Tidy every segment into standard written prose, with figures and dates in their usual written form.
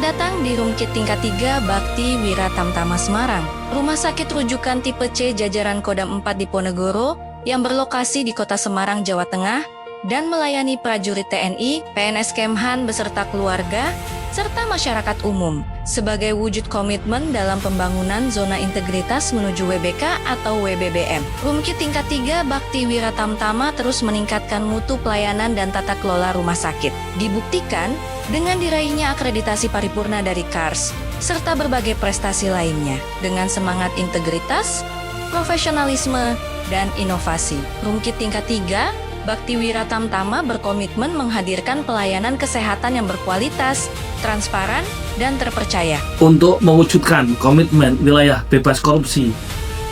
datang di Rumkit Tingkat 3 Bakti Wira Tamtama Semarang, rumah sakit rujukan tipe C jajaran Kodam 4 Diponegoro yang berlokasi di Kota Semarang, Jawa Tengah dan melayani prajurit TNI, PNS Kemhan beserta keluarga, serta masyarakat umum sebagai wujud komitmen dalam pembangunan zona integritas menuju WBK atau WBBM. Rumkit Tingkat 3 Bakti Wira Tamtama terus meningkatkan mutu pelayanan dan tata kelola rumah sakit. Dibuktikan dengan diraihnya akreditasi paripurna dari KARS, serta berbagai prestasi lainnya. Dengan semangat integritas, profesionalisme, dan inovasi, Rumkit Tingkat 3 Bakti Wira Tamtama berkomitmen menghadirkan pelayanan kesehatan yang berkualitas, transparan, dan terpercaya. Untuk mewujudkan komitmen wilayah bebas korupsi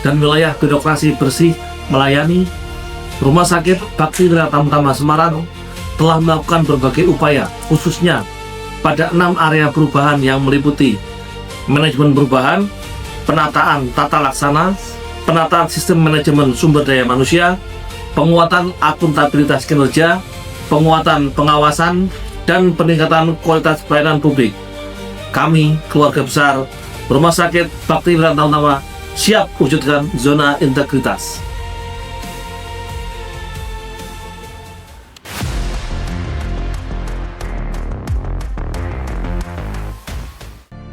dan wilayah birokrasi bersih melayani, Rumah Sakit Bakti Wira Tamtama Semarang telah melakukan berbagai upaya, khususnya pada 6 area perubahan yang meliputi manajemen perubahan, penataan tata laksana, penataan sistem manajemen sumber daya manusia, penguatan akuntabilitas kinerja, penguatan pengawasan, dan peningkatan kualitas pelayanan publik. Kami, keluarga besar Rumah Sakit Bakti Wira Tamtama, siap wujudkan zona integritas.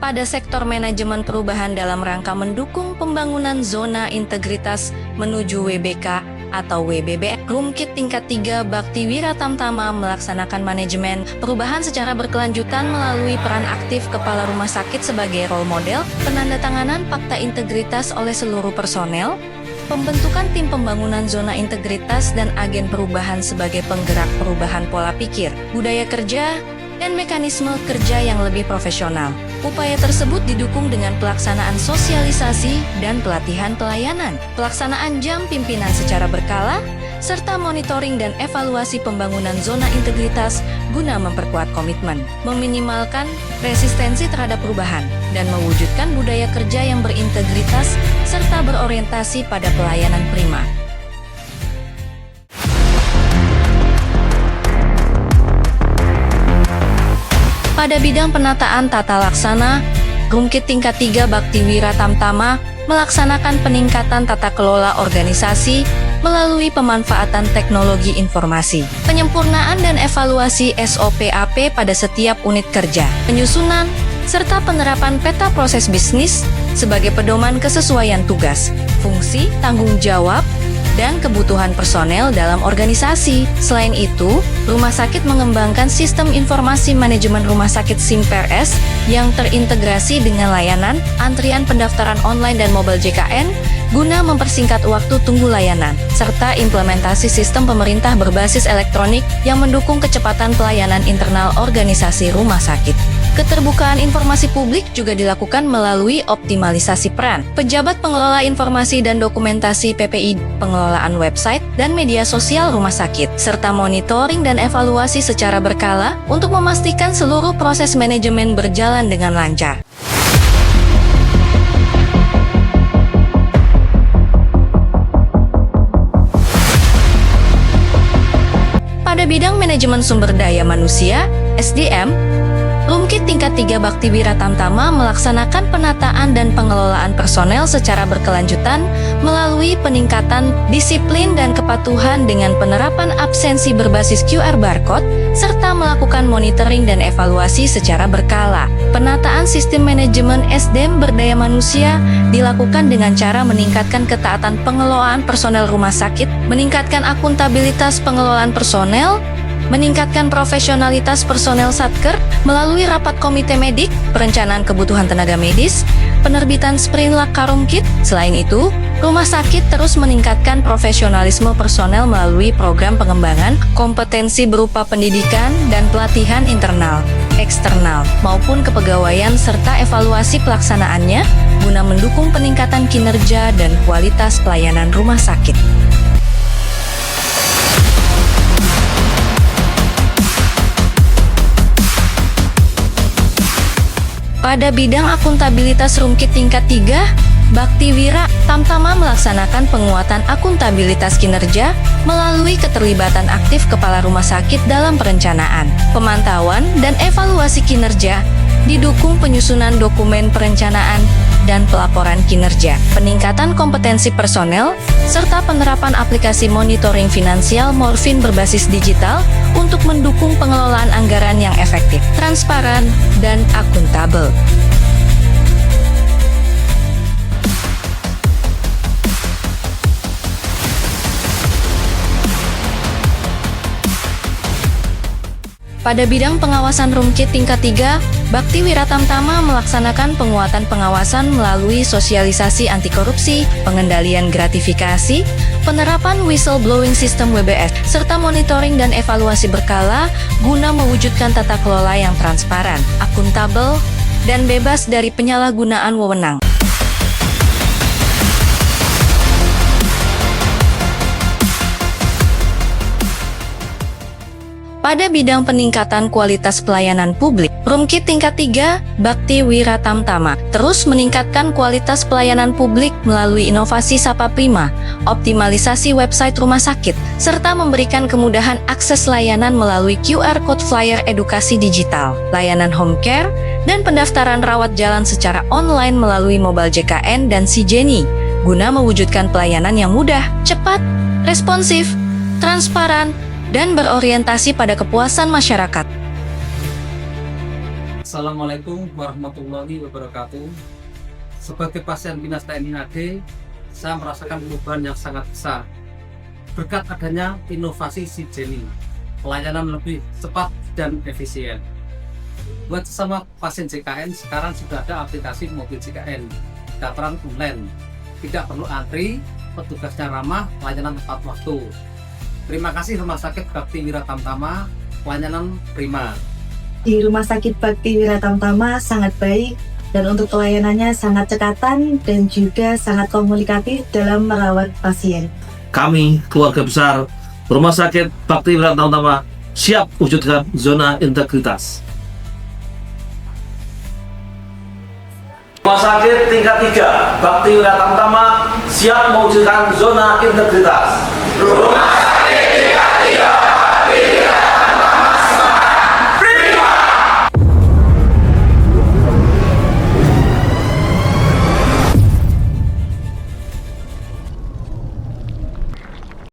Pada sektor manajemen perubahan dalam rangka mendukung pembangunan zona integritas menuju WBK atau WBB, Rumkit Tingkat 3 Bakti Wira Tamtama melaksanakan manajemen perubahan secara berkelanjutan melalui peran aktif kepala rumah sakit sebagai role model, penandatanganan fakta integritas oleh seluruh personel, pembentukan tim pembangunan zona integritas dan agen perubahan sebagai penggerak perubahan pola pikir, budaya kerja, dan mekanisme kerja yang lebih profesional. Upaya tersebut didukung dengan pelaksanaan sosialisasi dan pelatihan pelayanan, pelaksanaan jam pimpinan secara berkala, serta monitoring dan evaluasi pembangunan zona integritas guna memperkuat komitmen, meminimalkan resistensi terhadap perubahan, dan mewujudkan budaya kerja yang berintegritas serta berorientasi pada pelayanan prima. Pada bidang penataan tata laksana, Rumkit Tingkat 3 Bakti Wira Tamtama melaksanakan peningkatan tata kelola organisasi melalui pemanfaatan teknologi informasi, penyempurnaan dan evaluasi SOP/AP pada setiap unit kerja, penyusunan, serta penerapan peta proses bisnis sebagai pedoman kesesuaian tugas, fungsi, tanggung jawab, dan kebutuhan personel dalam organisasi. Selain itu, rumah sakit mengembangkan sistem informasi manajemen rumah sakit SIMPRS yang terintegrasi dengan layanan, antrian pendaftaran online dan mobile JKN guna mempersingkat waktu tunggu layanan, serta implementasi sistem pemerintah berbasis elektronik yang mendukung kecepatan pelayanan internal organisasi rumah sakit. Keterbukaan informasi publik juga dilakukan melalui optimalisasi peran pejabat pengelola informasi dan dokumentasi PPI, pengelolaan website dan media sosial rumah sakit, serta monitoring dan evaluasi secara berkala untuk memastikan seluruh proses manajemen berjalan dengan lancar. Pada bidang manajemen sumber daya manusia, SDM, Rumkit Tingkat 3 Bakti Wira Tamtama melaksanakan penataan dan pengelolaan personel secara berkelanjutan melalui peningkatan disiplin dan kepatuhan dengan penerapan absensi berbasis QR barcode, serta melakukan monitoring dan evaluasi secara berkala. Penataan sistem manajemen SDM berdaya manusia dilakukan dengan cara meningkatkan ketaatan pengelolaan personel rumah sakit, meningkatkan akuntabilitas pengelolaan personel, meningkatkan profesionalitas personel Satker melalui rapat komite medik, perencanaan kebutuhan tenaga medis, penerbitan Sprinlak Karumkit. Selain itu, rumah sakit terus meningkatkan profesionalisme personel melalui program pengembangan kompetensi berupa pendidikan dan pelatihan internal, eksternal, maupun kepegawaian serta evaluasi pelaksanaannya guna mendukung peningkatan kinerja dan kualitas pelayanan rumah sakit. Pada bidang akuntabilitas Rumkit Tingkat 3, Bakti Wira Tamtama melaksanakan penguatan akuntabilitas kinerja melalui keterlibatan aktif kepala rumah sakit dalam perencanaan, pemantauan, dan evaluasi kinerja Didukung penyusunan dokumen perencanaan dan pelaporan kinerja, peningkatan kompetensi personel, serta penerapan aplikasi monitoring finansial Morfin berbasis digital untuk mendukung pengelolaan anggaran yang efektif, transparan, dan akuntabel. Pada bidang pengawasan Rumkit tingkat 3, Bakti Wiratamtama melaksanakan penguatan pengawasan melalui sosialisasi anti korupsi, pengendalian gratifikasi, penerapan whistleblowing sistem WBS, serta monitoring dan evaluasi berkala guna mewujudkan tata kelola yang transparan, akuntabel, dan bebas dari penyalahgunaan wewenang. Pada bidang peningkatan kualitas pelayanan publik, Rumkit tingkat 3, Bakti Wiratamtama, terus meningkatkan kualitas pelayanan publik melalui inovasi Sapa Prima, optimalisasi website rumah sakit, serta memberikan kemudahan akses layanan melalui QR Code flyer edukasi digital, layanan home care, dan pendaftaran rawat jalan secara online melalui mobile JKN dan Sijeni, guna mewujudkan pelayanan yang mudah, cepat, responsif, transparan, dan berorientasi pada kepuasan masyarakat. Assalamualaikum warahmatullahi wabarakatuh. Sebagai pasien Dinas TNI AD, saya merasakan perubahan yang sangat besar berkat adanya inovasi Sijeni, pelayanan lebih cepat dan efisien. Buat sesama pasien JKN, sekarang sudah ada aplikasi mobil JKN, pendaftaran online, tidak perlu antri, petugasnya ramah, pelayanan tepat waktu. Terima kasih Rumah Sakit Bakti Wiratamtama, pelayanan prima. Di Rumah Sakit Bakti Wiratamtama sangat baik dan untuk pelayanannya sangat cekatan dan juga sangat komunikatif dalam merawat pasien. Kami, keluarga besar Rumah Sakit Bakti Wiratamtama, siap wujudkan zona integritas. Rumah Sakit tingkat 3, Bakti Wiratamtama, siap mewujudkan zona integritas.